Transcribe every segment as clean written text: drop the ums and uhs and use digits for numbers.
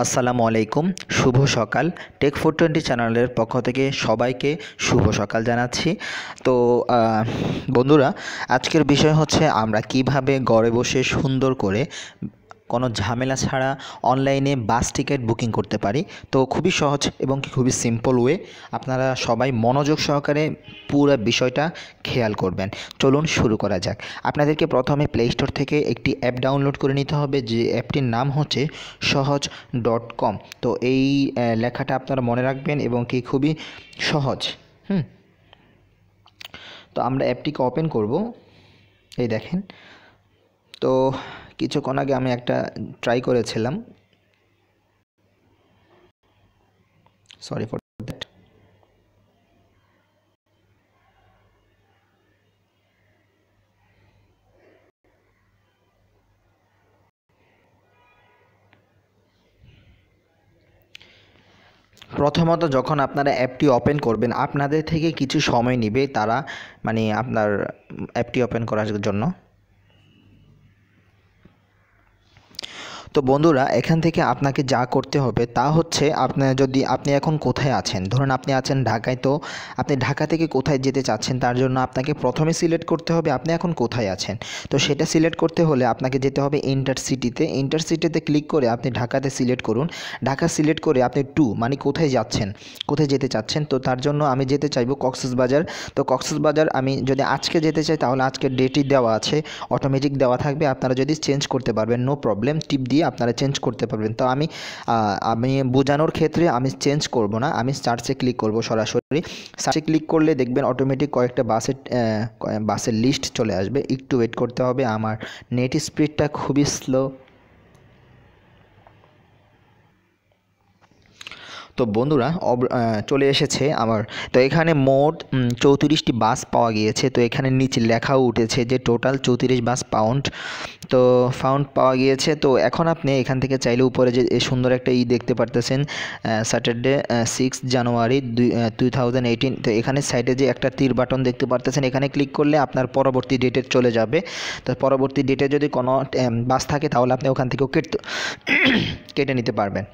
আসসালামু আলাইকুম, শুভ সকাল। টেক 420 চ্যানেলের পক্ষ থেকে সবাইকে শুভ সকাল জানাচ্ছি। তো বন্ধুরা, আজকের বিষয় হচ্ছে আমরা কিভাবে ঘরে বসে সুন্দর করে কোনো ঝামেলা ছাড়া অনলাইনে বাস টিকিট বুকিং করতে পারি। তো খুবই সহজ এবং খুবই সিম্পল ওয়ে। আপনারা সবাই মনোযোগ সহকারে পুরো বিষয়টা খেয়াল করবেন। চলুন শুরু করা যাক। আপনাদেরকে প্রথমে প্লে স্টোর থেকে একটি অ্যাপ ডাউনলোড করে নিতে হবে, যে অ্যাপটির নাম হচ্ছে সহজ.com। তো এই লেখাটা আপনারা মনে রাখবেন এবং খুবই সহজ। তো আমরা অ্যাপটিকে ওপেন করব। এই দেখেন, তো কিছুক্ষণ আগে আমি একটা ট্রাই করেছিলাম, সরি ফর দ্যাট। প্রথমত যখন আপনারা অ্যাপটি ওপেন করবেন, আপনাদের থেকে কিছু সময় নেবে তারা আপনার অ্যাপটি ওপেন করার জন্য। তো বন্ধুরা, এখান থেকে আপনাকে যা করতে হবে তা হচ্ছে, আপনি এখন কোথায় আছেন, ধরুন আপনি আছেন ঢাকায়। তো আপনি ঢাকা থেকে কোথায় যেতে চাচ্ছেন তার জন্য আপনাকে প্রথমে সিলেক্ট করতে হবে আপনি এখন কোথায় আছেন। তো সেটা সিলেক্ট করতে হলে আপনাকে যেতে হবে ইন্টারসিটিতে ক্লিক করে আপনি ঢাকাতে সিলেক্ট করুন। ঢাকা সিলেক্ট করে আপনি কোথায় যাচ্ছেন, কোথায় যেতে চাচ্ছেন। তো তার জন্য আমি যেতে চাইবো কক্সবাজার। তো কক্সবাজার আমি যদি আজকে যেতে চাই তাহলে আজকের ডেটই দেওয়া আছে, অটোমেটিক দেওয়া থাকবে। আপনারা যদি চেঞ্জ করতে পারবেন, নো প্রবলেম, টিপ দিয়ে আপনারা চেঞ্জ করতে পারবেন। তো আমি বোঝানোর ক্ষেত্রে আমি চেঞ্জ করব না, আমি সার্চে ক্লিক করব সরাসরি। সার্চে ক্লিক করলে দেখবেন অটোমেটিক কয়েকটা বাসের লিস্ট চলে আসবে। একটু ওয়েট করতে হবে, আমার নেট স্পিডটা খুবই স্লো। তো বন্ধুরা, চলে এসেছে আমার। তো এখানে মোট 34টি বাস পাওয়া গিয়েছে। তো এখানে নিচে লেখাও উঠেছে যে টোটাল 34 বাস ফাউন্ড পাওয়া গিয়েছে। তো এখন আপনি এখান থেকে চাইলে উপরে যে সুন্দর একটা দেখতে পারতেছেন, স্যাটারডে 6 জানুয়ারি 2018। তো এখানে সাইডে যে একটা তীর বাটন দেখতে পারতেছেন, এখানে ক্লিক করলে আপনার পরবর্তী ডেটে চলে যাবে। তো পরবর্তী ডেটে যদি কোনো বাস থাকে তাহলে আপনি ওখান থেকেও কেটে নিতে পারবেন।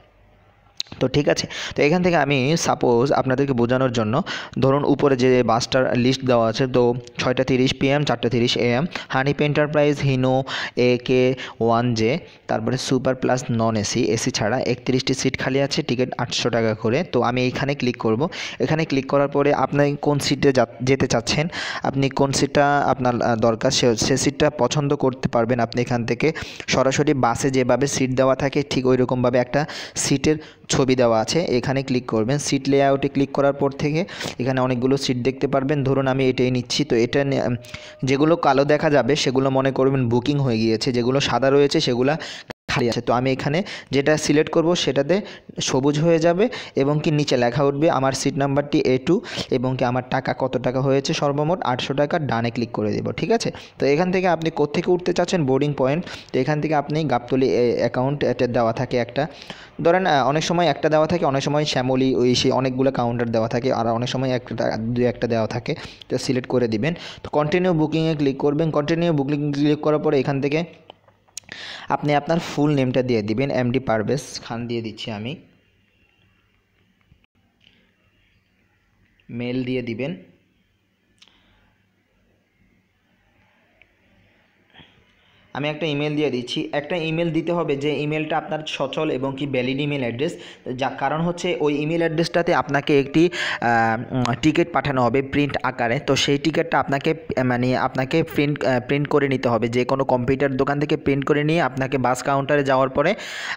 তো ঠিক আছে। তো এখান থেকে আমি সাপোজ আপনাদেরকে বোঝানোর জন্য, ধরুন উপরে যে বাসটার লিস্ট দেওয়া আছে, তো 6:30 PM, 4:30 AM, Hanif enterprise, Hino, AK1J, তারপরে সুপার প্লাস নন এসি ছাড়া 31টি সিট খালি আছে, টিকিট 800 টাকা করে। তো আমি এইখানে ক্লিক করব। এখানে ক্লিক করার পরে আপনি কোন সিটে যেতে চাচ্ছেন, আপনি কোন সিটটা আপনার দরকার সে সিটটা পছন্দ করতে পারবেন। আপনি এখান থেকে সরাসরি বাসে যেভাবে সিট দেওয়া থাকে ঠিক ওই রকমভাবে একটা সিটের ছবি দেওয়া আছে, এখানে ক্লিক করবেন। সিট লেআউটে ক্লিক করার পর থেকে এখানে অনেকগুলো সিট দেখতে পারবেন। ধরুন আমি এটাই নিচ্ছি। তো এটা যেগুলো কালো দেখা যাবে সেগুলো মনে করবেন বুকিং হয়ে গিয়েছে, যেগুলো সাদা রয়েছে সেগুলো খালি আছে। তো আমি এখানে যেটা সিলেক্ট করব সেটাতে সবুজ হয়ে যাবে এবং নিচে লেখা উঠবে আমার সিট নাম্বারটি A2 এবং আমার টাকা কত টাকা হয়েছে, সর্বমোট 800 টাকা। ডানে ক্লিক করে দেব, ঠিক আছে। তো এখান থেকে আপনি কোত্থেকে উঠতে চাচ্ছেন, বোর্ডিং পয়েন্ট। তো এখান থেকে আপনি গাবতলী অ্যাকাউন্ট এটা দেওয়া থাকে একটা, ধরেন অনেক সময় একটা দেওয়া থাকে, অনেক সময় শ্যামলী অনেকগুলো কাউন্টার দেওয়া থাকে, আর অনেক সময় একটা দেওয়া থাকে। তো সিলেক্ট করে দিবেন। তো কন্টিনিউ বুকিংয়ে ক্লিক করবেন। কন্টিনিউ বুকিং ক্লিক করার পরে এখান থেকে আপনি আপনার ফুল নেমটা দিয়ে দিবেন। MD পারভেজ খান দিয়ে দিচ্ছি আমি। মেল দিয়ে দিবেন। আমি একটা ইমেল দিয়ে দিচ্ছি। একটা ইমেল দিতে হবে যে ইমেলটা আপনার সচল এবং ভ্যালিড ইমেল অ্যাড্রেস। কারণ হচ্ছে ওই ইমেল অ্যাড্রেসটাতে আপনাকে একটি টিকিট পাঠানো হবে প্রিন্ট আকারে। তো সেই টিকিটটা আপনাকে প্রিন্ট করে নিতে হবে, যে কোনো কম্পিউটার দোকান থেকে প্রিন্ট করে নিয়ে আপনাকে বাস কাউন্টারে যাওয়ার পরে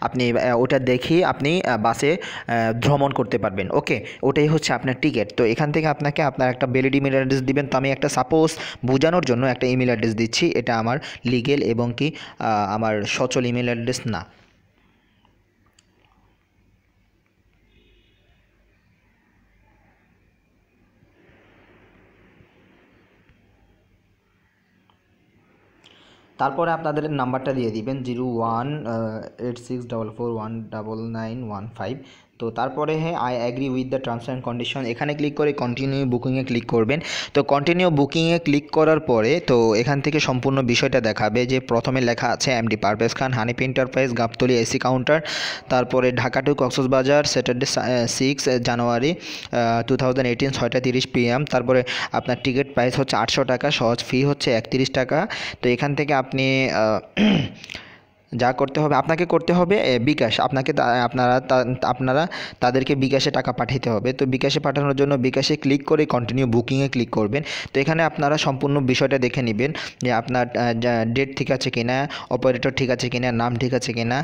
আপনি ওটা দেখিয়ে আপনি বাসে ভ্রমণ করতে পারবেন। ওকে, ওটাই হচ্ছে আপনার টিকিট। তো এখান থেকে আপনাকে আপনার একটা ভ্যালিড ইমেল অ্যাড্রেস দিবেন। তো আমি একটা সাপোজ বোঝানোর জন্য একটা ইমেল অ্যাড্রেস দিচ্ছি, এটা আমার লিগেল এবং আমার সচল ইমেল অ্যাড্রেস না। তারপরে আপনাদের নাম্বারটা দিয়ে দিবেন 018644199115। তো তারপরে হ্যাঁ I agree with the terms and condition এখানে ক্লিক করে কন্টিনিউ বুকিংয়ে ক্লিক করবেন। তো কন্টিনিউ বুকিংয়ে ক্লিক করার পরে তো এখান থেকে সম্পূর্ণ বিষয়টা দেখাবে যে প্রথমে লেখা আছে MD Parvez Khan, Hanif enterprise, Gabtoli AC counter, তারপরে Dhaka to Cox's Bazar, Saturday 6 January 2018 6:30 PM। তারপরে আপনার টিকিট প্রাইস হচ্ছে 800 টাকা, সহজ ফি হচ্ছে 31 টাকা। তো এখান থেকে আপনি যা করতে হবে আপনাকে করতে হবে বিকাশ, আপনারা তাদেরকে বিকাশে টাকা পাঠাতে হবে। তো বিকাশে পাঠানোর জন্য বিকাশে ক্লিক করে কন্টিনিউ বুকিংয়ে ক্লিক করবেন। তো এখানে আপনারা সম্পূর্ণ বিষয়টা দেখে নেবেন যে আপনার ডেট ঠিক আছে কিনা, অপারেটর ঠিক আছে কিনা, নাম ঠিক আছে কিনা,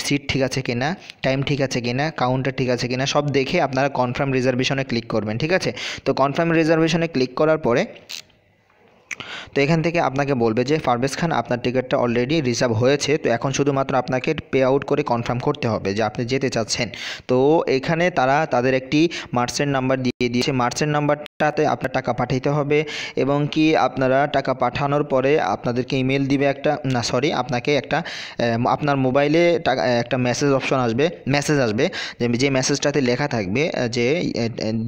সিট ঠিক আছে কিনা, টাইম ঠিক আছে কিনা, কাউন্টার ঠিক আছে কিনা, সব দেখে আপনারা কনফার্ম রিজার্ভেশনে ক্লিক করবেন। ঠিক আছে, তো কনফার্ম রিজার্ভেশনে ক্লিক করার পরে তো এখান থেকে আপনাকে বলবে যে পারভেজ খান আপনার টিকিটটা অলরেডি রিজার্ভ হয়েছে, তো এখন শুধুমাত্র আপনাকে পে আউট করে কনফার্ম করতে হবে যে আপনি যেতে চাচ্ছেন। তো এখানে তারা তাদের একটি মার্চেন্ট নাম্বার দিয়ে দিয়েছে, মার্চেন্ট নাম্বারটাতে আপনার টাকা পাঠাইতে হবে এবং কি আপনারা টাকা পাঠানোর পরে আপনাদেরকে ইমেল দিবে আপনাকে একটা আপনার মোবাইলে একটা মেসেজ আসবে যে মেসেজটাতে লেখা থাকবে যে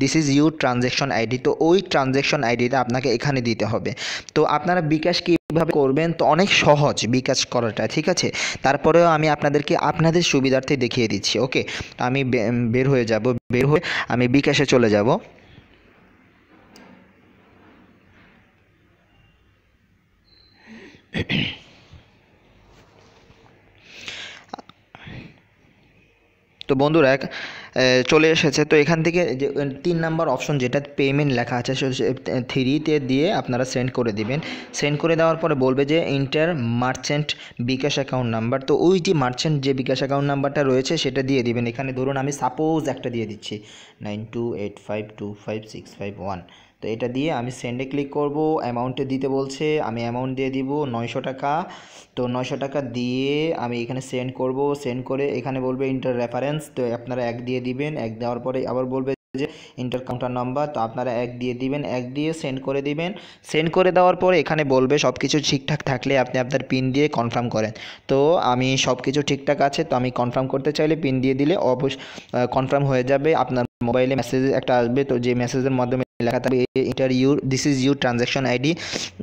this is your transaction ID. তো ওই ট্রানজ্যাকশন আইডিটা আপনাকে এখানে দিতে হবে। তো আপনারা বিকাশ কীভাবে করবেন, তো অনেক সহজ বিকাশ করাটা। ঠিক আছে, তারপরেও আমি আপনাদেরকে আপনাদের সুবিধার্থে দেখিয়ে দিচ্ছি। ওকে, আমি বের হয়ে আমি বিকাশে চলে যাব। তো বন্ধুরা চলে এসেছে। তো এখান থেকে যে 3 নাম্বার অপশন যেটা পেমেন্ট লেখা আছে 3তে দিয়ে আপনারা সেন্ড করে দিবেন। সেন্ড করে দেওয়ার পরে বলবে যে ইন্টার মার্চেন্ট বিকাশ অ্যাকাউন্ট নাম্বার। তো ওই যে মার্চেন্ট যে বিকাশ অ্যাকাউন্ট নাম্বারটা রয়েছে সেটা দিয়ে দিবেন। এখানে ধরুন আমি সাপোজ একটা দিয়ে দিচ্ছি 92852561। তো এটা দিয়ে আমি সেন্ডে ক্লিক করব। অ্যামাউন্টে দিতে বলছে, আমি অ্যামাউন্ট দিয়ে দিব 900 টাকা। তো 900 টাকা দিয়ে আমি এখানে সেন্ড করব। সেন্ড করে এখানে বলবে ইন্টার রেফারেন্স, তো আপনারা 1 দিয়ে দিবেন। 1 দেওয়ার পরে আবার বলবে যে ইন্টার কাউন্টার নাম্বার, তো আপনারা 1 দিয়ে দিবেন। 1 দিয়ে সেন্ড করে দিবেন। সেন্ড করে দেওয়ার পরে এখানে বলবে সব কিছু ঠিকঠাক থাকলে আপনি আপনার পিন দিয়ে কনফার্ম করেন। তো আমি সব কিছু ঠিকঠাক আছে, তো আমি কনফার্ম করতে চাইলে পিন দিয়ে দিলে অবশ্যই কনফার্ম হয়ে যাবে। আপনার মোবাইলে মেসেজ একটা আসবে, তো যে মেসেজের মাধ্যমে লেখা থাকবে this is your transaction ID.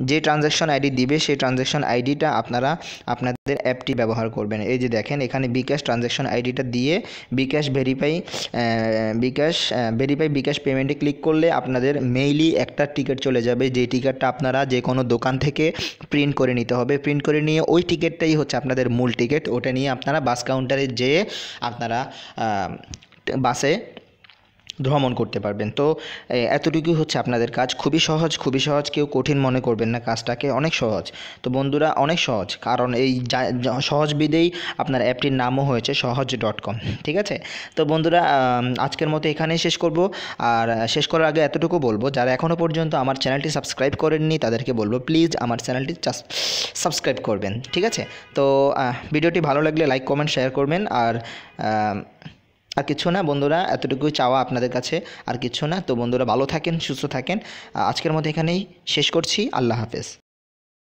যে ট্রানজ্যাকশন আইডি দিবে সেই ট্রানজ্যাকশন আইডিটা আপনারা আপনাদের অ্যাপটি ব্যবহার করবেন। এই যে দেখেন এখানে বিকাশ ট্রানজ্যাকশন আইডিটা দিয়ে বিকাশ বিকাশ পেমেন্টে ক্লিক করলে আপনাদের মেইলি একটা টিকিট চলে যাবে, যে টিকিটটা আপনারা যে কোনো দোকান থেকে প্রিন্ট করে নিতে হবে। প্রিন্ট করে নিয়ে ওই টিকিটটাই হচ্ছে আপনাদের মূল টিকিট। ওটা নিয়ে আপনারা বাস কাউন্টারে যেয়ে আপনারা বাসে ভ্রমণ করতে পারবেন। তো এতটুকুই হচ্ছে আপনাদের কাজ। খুবই সহজ, কেউ কঠিন মনে করবেন না কাজটাকে, অনেক সহজ। তো বন্ধুরা অনেক সহজ, কারণ এই সহজ বিধেই আপনার অ্যাপটির নামও হয়েছে সহজ.com। ঠিক আছে, তো বন্ধুরা আজকের মতো এখানেই শেষ করব। আর শেষ করার আগে এতটুকু বলবো, যারা এখনও পর্যন্ত আমার চ্যানেলটি সাবস্ক্রাইব করেননি তাদেরকে বলবো প্লিজ আমার চ্যানেলটি সাবস্ক্রাইব করবেন। ঠিক আছে, তো ভিডিওটি ভালো লাগলে লাইক কমেন্ট শেয়ার করবেন। আর কিছু না বন্ধুরা, এতটুকুই চাওয়া আপনাদের কাছে, আর কিছু না। তো বন্ধুরা ভালো থাকেন, সুস্থ থাকেন। আজকের মতো এখানেই শেষ করছি। আল্লাহ হাফেজ।